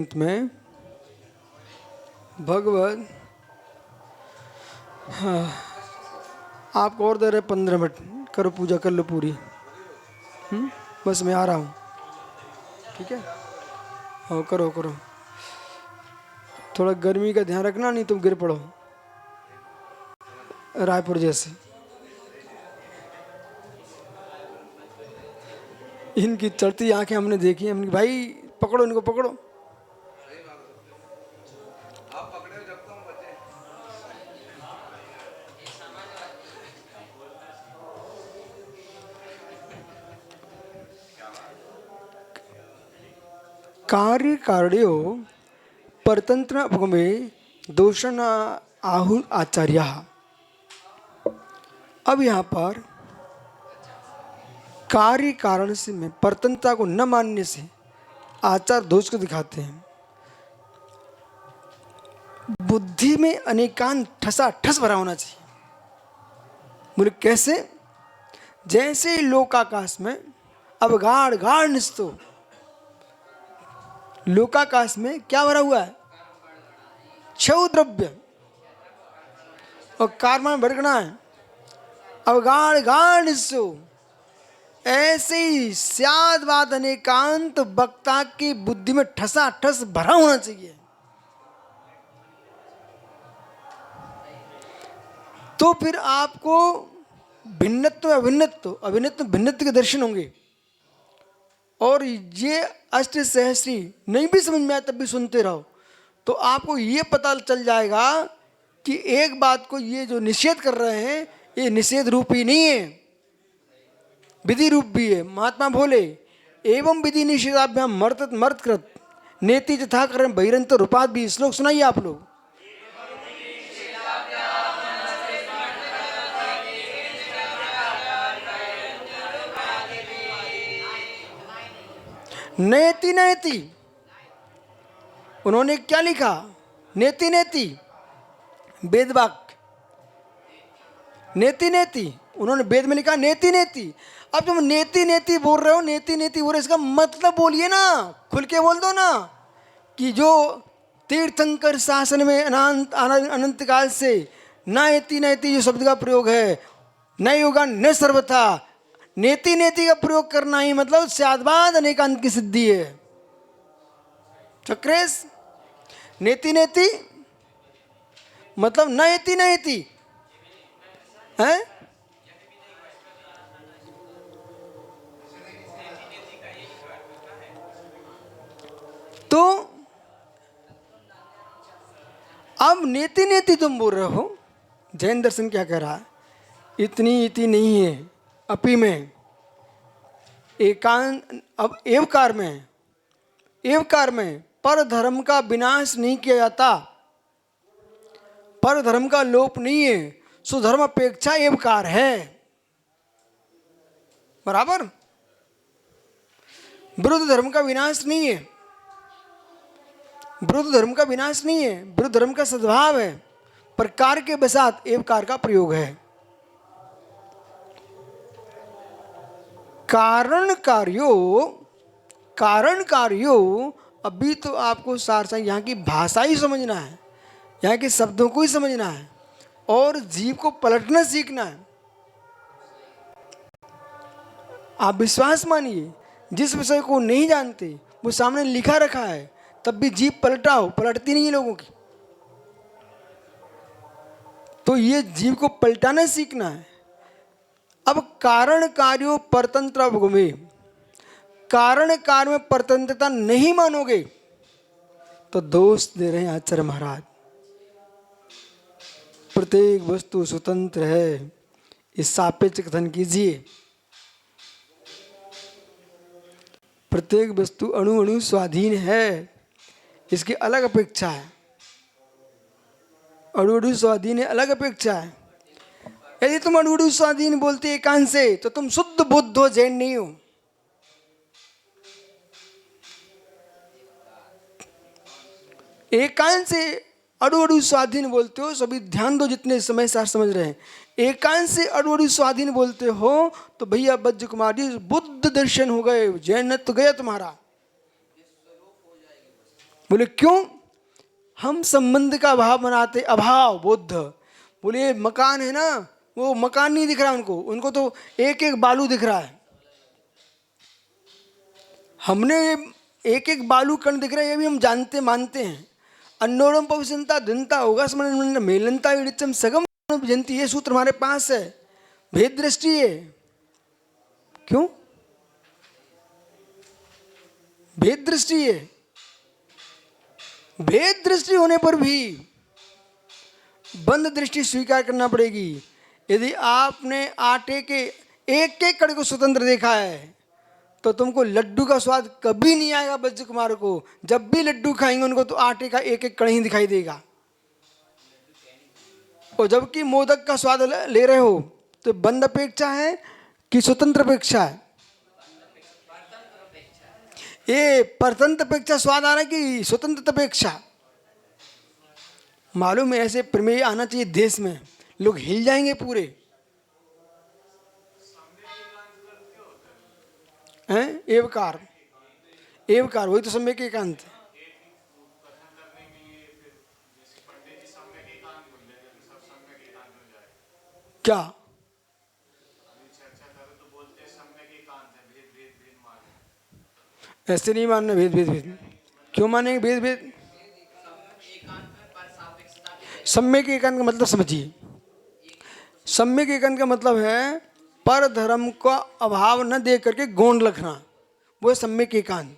में भगवत हाँ, आपको और दे रहे 15 मिनट, करो पूजा कर लो पूरी। बस मैं आ रहा हूँ, ठीक है। हाँ करो करो, थोड़ा गर्मी का ध्यान रखना, नहीं तुम गिर पड़ो रायपुर जैसे। इनकी चढ़ती आंखें हमने देखी, हमने भाई पकड़ो इनको, पकड़ो। कार्य कार्यो परतंत्र उपगमे दोषण आहु आचार्य। अब यहाँ पर कार्य कारण से में परतंत्रता को न मानने से आचार दोष को दिखाते हैं। बुद्धि में अनेकांत ठसा ठस भरा होना चाहिए। बोले कैसे? जैसे लोकाकाश में अब गाढ़ गाढ़ निस्तो, लोकाकाश में क्या भरा हुआ है? क्षय द्रव्य, और कारमान भड़कना है। अब गाढ़ गाढ़ निस्तो, ऐसे ही स्यादवाद अनेकांत वक्ता की बुद्धि में ठसा ठस भरा होना चाहिए। तो फिर आपको भिन्नत्व अभिन्नत्व, अभिन्नत्व भिन्नत्व के दर्शन होंगे। और ये अष्ट सहस्री नहीं भी समझ में आए तब भी सुनते रहो, तो आपको ये पता चल जाएगा कि एक बात को ये जो निषेध कर रहे हैं ये निषेध रूप ही नहीं है, विधि रूप भी है। महात्मा बोले एवं विधि निषेधाभ्याम मर्तत मर्तकृत नेति तथा करण बहिरंत रूपात भी। श्लोक सुनाइए आप लोग। नेति नेति, उन्होंने क्या लिखा? नेति नेति वेद वाक्य, नेति नेति उन्होंने वेद में लिखा नेति नेति। अब तुम नेति नेति बोल रहे हो, नेति नेति बोल रहे, इसका मतलब बोलिए ना, खुल के बोल दो ना कि जो तीर्थंकर शासन में अनंत अनंत काल से नएति नएति जो शब्द का प्रयोग है, न योगा न सर्वथा, नेति नेति का प्रयोग करना ही मतलब स्यादवाद अनेकांत की सिद्धि है। चक्रेश, नेति नेति मतलब नएति नएति है। तो अब नेति नेति तुम बोल रहे हो, जैन दर्शन क्या कह रहा है? इतनी इति नहीं है, अपि में एकांत, अब एवकार में, एवकार में पर धर्म का विनाश नहीं किया जाता, पर धर्म का लोप नहीं है, सुधर्म अपेक्षा एवकार है। बराबर, विरुद्ध धर्म का विनाश नहीं है, विरुद्ध धर्म का विनाश नहीं है, विरुद्ध धर्म का सद्भाव है, पर कार्य के बसात एवकार का प्रयोग है। कारण कार्यो अभी तो आपको सार यहाँ की भाषा ही समझना है, यहाँ के शब्दों को ही समझना है और जीव को पलटना सीखना है। आप विश्वास मानिए, जिस विषय को नहीं जानते वो सामने लिखा रखा है तब भी जीव पलटाओ, पलटती नहीं है लोगों की। तो ये जीव को पलटाना सीखना है। अब कारण कार्यो परतंत्र उपगमे, कारण कार्य में परतंत्रता नहीं मानोगे तो दोष दे रहे हैं आचार्य महाराज। प्रत्येक वस्तु स्वतंत्र है, इस सापेक्ष कथन कीजिए। प्रत्येक वस्तु अणु अणु स्वाधीन है, इसकी अलग अपेक्षा है। अणु अणु स्वाधीन है, अलग अपेक्षा है। यदि तुम अणु अणु स्वाधीन बोलते एकांत से तो तुम शुद्ध बुद्ध हो, जैन नहीं हो। एकांत से अणु अणु स्वाधीन बोलते हो, सभी ध्यान दो जितने समय सार समझ रहे हैं। एकांत से अणु अणु स्वाधीन बोलते हो तो भैया बज्र कुमार जी बुद्ध दर्शन हो गए, जैन तो गया तुम्हारा। बोले क्यों? हम संबंध का अभाव बनाते, अभाव बोध। बोले मकान है ना, वो मकान नहीं दिख रहा उनको, उनको तो एक एक बालू दिख रहा है। हमने एक एक बालू कण दिख रहा है, ये भी हम जानते मानते हैं। अन्नोरम पविसंता धनता होगा स्मरण मेलनता इडिचम सगम जंती, ये सूत्र हमारे पास है। भेद दृष्टि है। क्यों? भेद दृष्टि है। भेद दृष्टि होने पर भी बंद दृष्टि स्वीकार करना पड़ेगी। यदि आपने आटे के एक एक कण को स्वतंत्र देखा है तो तुमको लड्डू का स्वाद कभी नहीं आएगा। बज्र कुमार को जब भी लड्डू खाएंगे उनको तो आटे का एक एक कण ही दिखाई देगा। और जबकि मोदक का स्वाद ले रहे हो तो बंद अपेक्षा है कि स्वतंत्र अपेक्षा है? ये परतंत्र अपेक्षा स्वाद आ रहा है कि स्वतंत्र अपेक्षा? मालूम है ऐसे प्रमेय आना चाहिए देश में, लोग हिल जाएंगे पूरे। हैं? एवकार, एवकार वही तो सम्यक एकांत है। क्या ऐसे नहीं मानना? भेद भेद भेद क्यों मानेंगे? भेद भेद सम्यक एकांत का मतलब समझिए। सम्यक एकांत का मतलब है पर धर्म का अभाव न दे करके गौण रखना, वो है सम्यक एकांत।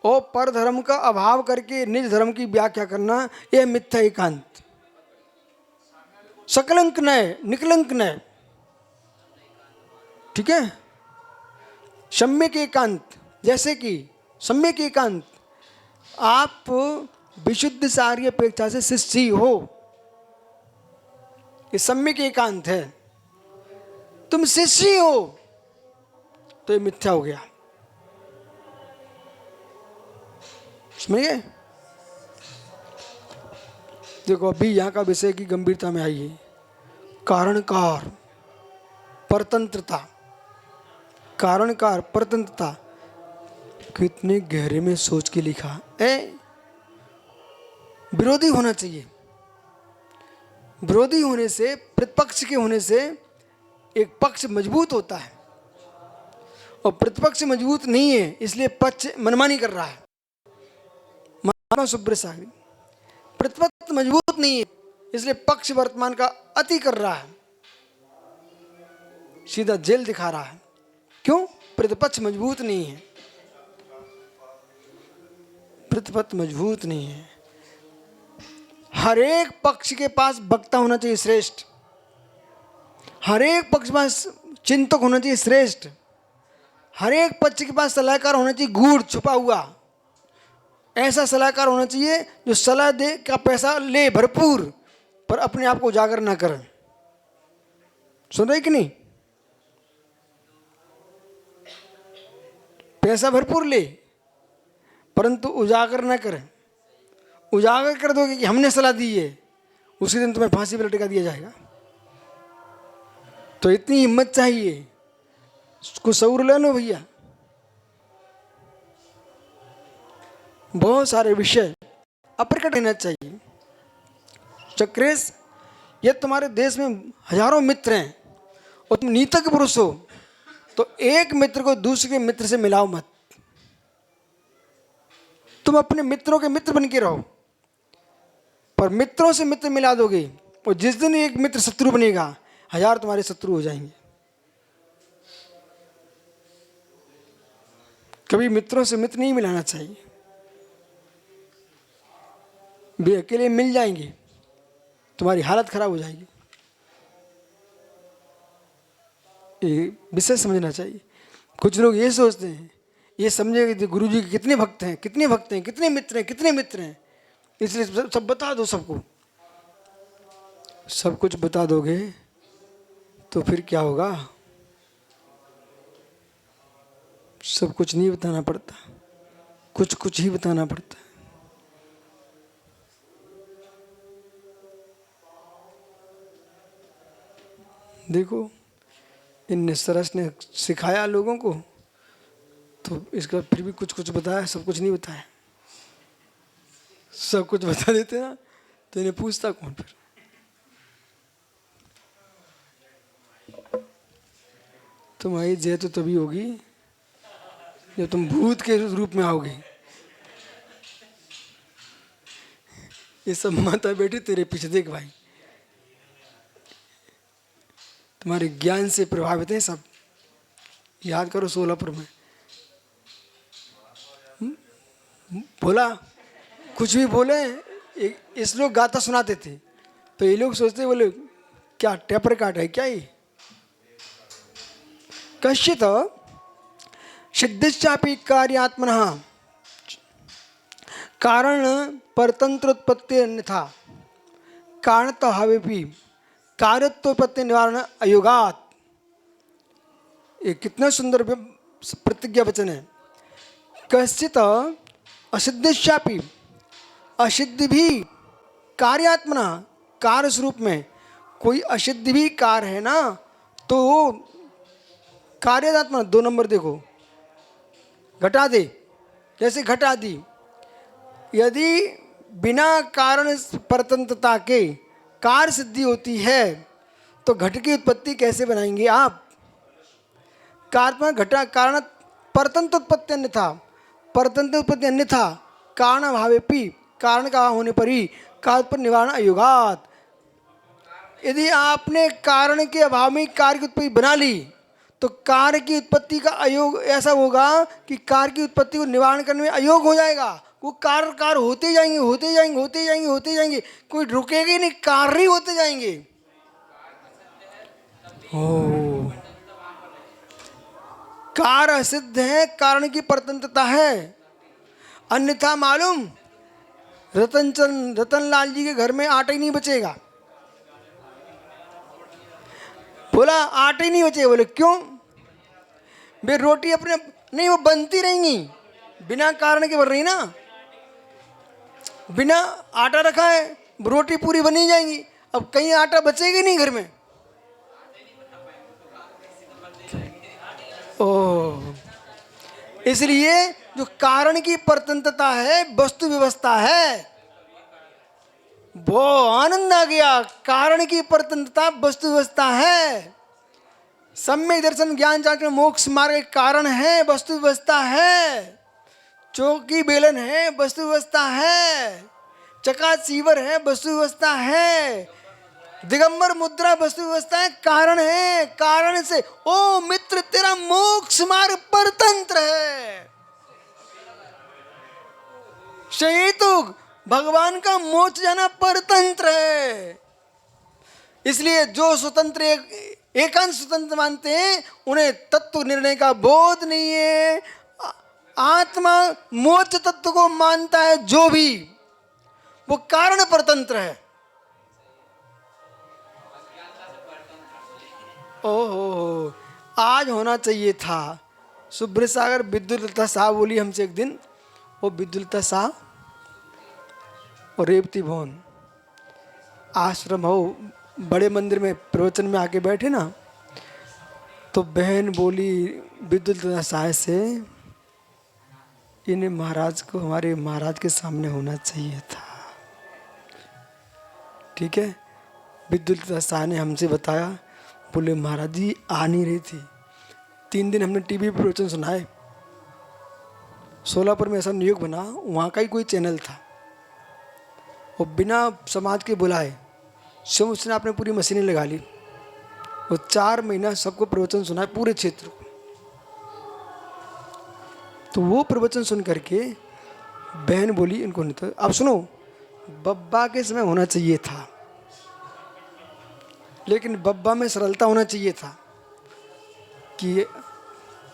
और पर धर्म का अभाव करके निज धर्म की व्याख्या करना, यह मिथ्या एकांत। सकलंक नय, निकलंक नय। ठीक है? सम्यक एकांत जैसे कि सम्यक एकांत, आप विशुद्ध सारी अपेक्षा से शिष्य हो, ये सम्यक एकांत है। तुम शिष्य हो तो ये मिथ्या हो गया। समझिए? देखो अभी यहां का विषय की गंभीरता में आइए। कारणकार परतंत्रता, कारणकार परतंत्रता कितने गहरे में सोच के लिखा है। विरोधी होना चाहिए। विरोधी होने से, प्रतिपक्ष के होने से एक पक्ष मजबूत होता है, और प्रतिपक्ष मजबूत नहीं है इसलिए पक्ष मनमानी कर रहा है। महात्मा सुब्रत सागरी, प्रतिपक्ष मजबूत नहीं है इसलिए पक्ष वर्तमान का अति कर रहा है, सीधा जेल दिखा रहा है। क्यों? प्रतिपक्ष मजबूत नहीं है। प्रतिपक्ष मजबूत नहीं है। हर एक पक्ष के पास वक्ता होना चाहिए श्रेष्ठ, हर एक पक्ष के पास चिंतक होना चाहिए श्रेष्ठ, हर एक पक्ष के पास सलाहकार होना चाहिए गूढ़ छुपा हुआ। ऐसा सलाहकार होना चाहिए जो सलाह दे का पैसा ले भरपूर पर अपने आप को उजागर ना करे। सुन रहे कि नहीं? पैसा भरपूर ले परंतु उजागर ना करे। उजागर कर दोगे कि हमने सलाह दी है, उसी दिन तुम्हें फांसी पर लटका दिया जाएगा। तो इतनी हिम्मत चाहिए, कुछ सऊर ले लो भैया। बहुत सारे विषय अप्रकट रहना चाहिए। चक्रेश, ये तुम्हारे देश में हजारों मित्र हैं और तुम नीतक पुरुष हो, तो एक मित्र को दूसरे मित्र से मिलाओ मत। तुम अपने मित्रों के मित्र बन के रहो, पर मित्रों से मित्र मिला दोगे और जिस दिन एक मित्र शत्रु बनेगा, हजार तुम्हारे शत्रु हो जाएंगे। कभी मित्रों से मित्र नहीं मिलाना चाहिए। वे अकेले मिल जाएंगे, तुम्हारी हालत खराब हो जाएगी। ये विषय समझना चाहिए। कुछ लोग ये सोचते हैं, ये समझे कि गुरु जी के कितने भक्त हैं, कितने भक्त हैं, कितने मित्र हैं, कितने मित्र हैं, इसलिए सब बता दो सबको। सब कुछ बता दोगे तो फिर क्या होगा? सब कुछ नहीं बताना पड़ता, कुछ कुछ ही बताना पड़ता है। देखो इन सरस ने सिखाया लोगों को, तो इसका फिर भी कुछ कुछ बताया, सब कुछ नहीं बताया। सब कुछ बता देते ना तो इन्हें पूछता कौन फिर। तुम्हारी जय तो तभी होगी जब तुम भूत के रूप में आओगे। ये सब माता बेटी तेरे पीछे देख भाई, तुम्हारे ज्ञान से प्रभावित है सब। याद करो सोलापुर में बोला, कुछ भी बोले इस लोग गाता सुनाते थे तो ये लोग सोचते बोले क्या टेपर काट है क्या ये। कश्चित सिद्धिश्चापि कार्यात्मनः कारण परतंत्रोत्पत्ति अन्यथा कारणतः भावेपि कार्यत्वोत्पत्ति निवारण अयोगात। ये कितना सुंदर प्रतिज्ञा वचन है। कश्चित असिद्धिश्चापि, असिद्धि भी कार्यात्मना, कार्य स्वरूप में कोई असिद्धि भी कार्य है ना तो कार्यात्मा 2 नंबर देखो, घटा दे। जैसे घटा दी, यदि बिना कारण परतंत्रता के कार्य सिद्धि होती है तो घट की उत्पत्ति कैसे बनाएंगे आप। कार्य घटा कारण परतंत्र उत्पत्ति अन्यथा, परतंत्र उत्पत्ति अन्यथा कारण भावेपि, कारण का होने पर ही कार्य पर निवारण अयोगात। यदि आपने कारण के अभाव में कार्य की उत्पत्ति बना ली तो कार्य की उत्पत्ति का अयोग ऐसा होगा कि कार्य की उत्पत्ति को निवारण करने में अयोग हो जाएगा। वो कार्य होते जाएंगे, होते जाएंगे, होते जाएंगे, होते जाएंगे, कोई रुकेगा ही नहीं, कार्य ही होते जाएंगे। ओ, कार्य असिद्ध है, कारण की परतंत्रता है। अन्यथा मालूम रतन लाल जी के घर में आटा ही नहीं बचेगा। बोला आटा ही नहीं बचेगा। बोले क्यों? वे रोटी अपने नहीं, वो बनती रहेंगी, बिना कारण के बन रही ना। बिना आटा रखा है रोटी पूरी बनी जाएंगी, अब कहीं आटा बचेगा नहीं घर में। ओह, इसलिए जो कारण की परतंत्रता है, वस्तु व्यवस्था है, वो आनंद आ गया। कारण की परतंत्रता वस्तु व्यवस्था है। सम्यक दर्शन ज्ञान जागरण मोक्ष मार्ग कारण है, वस्तु व्यवस्था है। चौकी बेलन है, वस्तु व्यवस्था है। चका सीवर है, वस्तु व्यवस्था है। दिगंबर मुद्रा वस्तु व्यवस्था है, कारण है। कारण से ओ मित्र तेरा मोक्ष मार्ग परतंत्र है। तो भगवान का मोक्ष जाना परतंत्र है। इसलिए जो स्वतंत्र एकांत स्वतंत्र मानते हैं उन्हें तत्व निर्णय का बोध नहीं है। आत्मा मोक्ष तत्व को मानता है जो भी, वो कारण परतंत्र है। ओहो, आज होना चाहिए था। सुब्रत सागर विद्युलता शाह बोली हमसे एक दिन, वो विद्युलता शाह और रेवती भवन आश्रम हो, बड़े मंदिर में प्रवचन में आके बैठे ना, तो बहन बोली विद्युलता शाह से, इन्हें महाराज को हमारे महाराज के सामने होना चाहिए था। ठीक है, विद्युलता शाह ने हमसे बताया, बोले महाराज जी आ नहीं रही थी। 3 दिन हमने टीवी पर प्रवचन सुनाए। सोलापुर में ऐसा नियोग बना, वहाँ का ही कोई चैनल था, वो बिना समाज के बुलाए स्वयं उसने आपने पूरी मशीनें लगा ली। वो 4 महीना सबको प्रवचन सुनाए पूरे क्षेत्र को। तो वो प्रवचन सुन करके बहन बोली इनको नहीं, तो अब सुनो, बब्बा के समय होना चाहिए था, लेकिन बब्बा में सरलता होना चाहिए था कि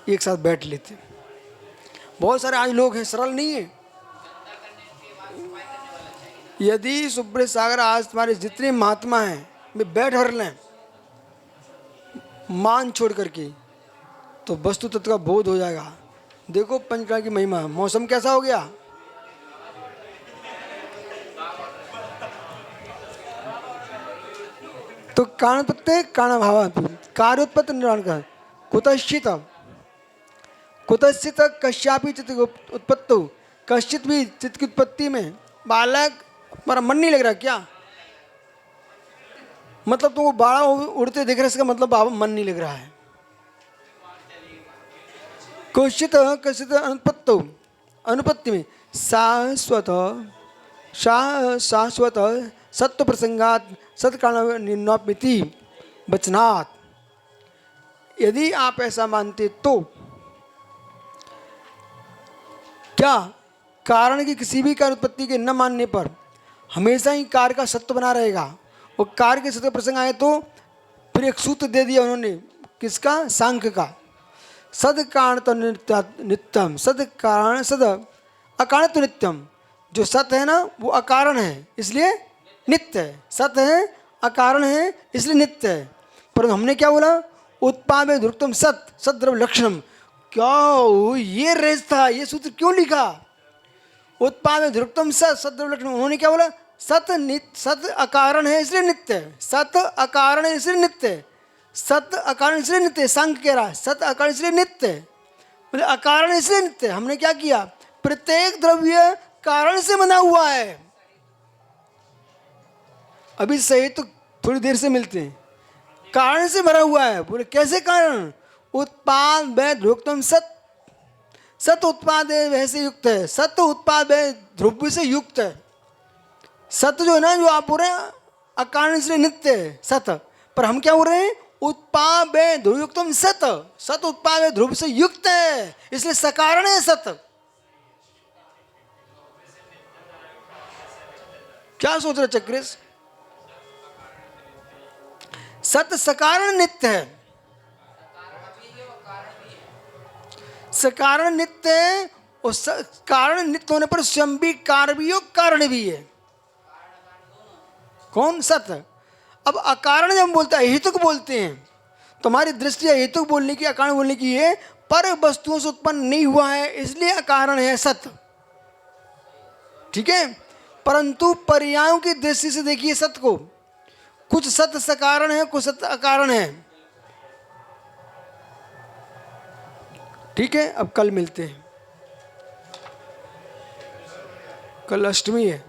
एक साथ बैठ लेते। बहुत सारे आज लोग हैं सरल नहीं है। यदि सुब्रत सागर आज तुम्हारे जितने महात्मा हैं वे बैठ भर लें मान छोड़ करके, तो वस्तु तत्व का बोध हो जाएगा। देखो पंचकला की महिमा, मौसम कैसा हो गया। तो कारण प्रत्यय कारण भाव कार्योत्पत्ति निर्माण का कुतश्चित कुतश्चित कश्यापि चित्त उत्पत्तो, कश्चित भी चित्त की उत्पत्ति में बालक तुम्हारा मन नहीं लग रहा क्या? मतलब तुमको बाड़ा उड़ते दिख रहा है, इसका मतलब बाबा मन नहीं लग रहा है। कश्चित कश्चित अनुपत्तो, अनुपत्ति में शाश्वत शाश्वत सत्व प्रसंगात सत्कारण निर्णयमिति वचनात्। यदि आप ऐसा मानते तो क्या कारण की किसी भी कार्य उत्पत्ति के न मानने पर हमेशा ही कार्य का सत्य बना रहेगा? और कार्य के सत्य प्रसंग आए तो फिर एक सूत्र दे दिया उन्होंने, किसका? सांख्य का। सद कारण तो नित्यम, सद कारण सद अकारण तो नित्यम। जो सत्य है ना वो अकारण है इसलिए नित्य है, सत्य है अकारण है इसलिए नित्य है। परंतु हमने क्या बोला? उत्पाद में ध्रुवत्वम सत सद्रव लक्षणम। क्या ये रेज था, ये सूत्र क्यों लिखा? उत्पाद में ध्रुवत्वम सत सद्रव लक्षणम। उन्होंने क्या बोला? सत नित्य, सत अकारण है इसलिए नित्य है, सत अकारण है इसलिए नित्य है, सत अकारण इसलिए नित्य है। सांख्य कह रहा है सत अकारण इसलिए नित्य है, मतलब अकारण इसलिए नित्य है। हमने क्या किया? प्रत्येक द्रव्य कारण से बना हुआ है। अभी सही तो थोड़ी देर से मिलते हैं। कारण से भरा हुआ है। बोले कैसे कारण? उत्पाद व ध्रुवत्वम सत, सत उत्पाद वैसे युक्त है, सत्य उत्पाद व ध्रुव से युक्त है। सत्य जो है ना, जो आप बोल रहे हैं अकारण इसलिए नित्य है सत, पर हम क्या बोल रहे हैं? उत्पाद व ध्रुवयुक्तम सत, सत उत्पाद व ध्रुव से युक्त है इसलिए सकारण है सत। क्या सोच रहे चक्रेश? सत्य सकारण नित्य है, सकारण नित्य है और कारण नित्य होने पर स्वयं भी कार्य भी और कारण भी है। कौन? सत्य। अब अकारण जब हम बोलते हैं, हेतुक बोलते हैं, तुम्हारी दृष्टि हेतुक बोलने की, अकारण बोलने की है, पर वस्तुओं से उत्पन्न नहीं हुआ है इसलिए अकारण है सत्य, ठीक है। परंतु पर्यायों की दृष्टि से देखिए सत्य को, कुछ सत्य सकारण है, कुछ सत्य अकारण है, ठीक है। अब कल मिलते हैं, कल अष्टमी है।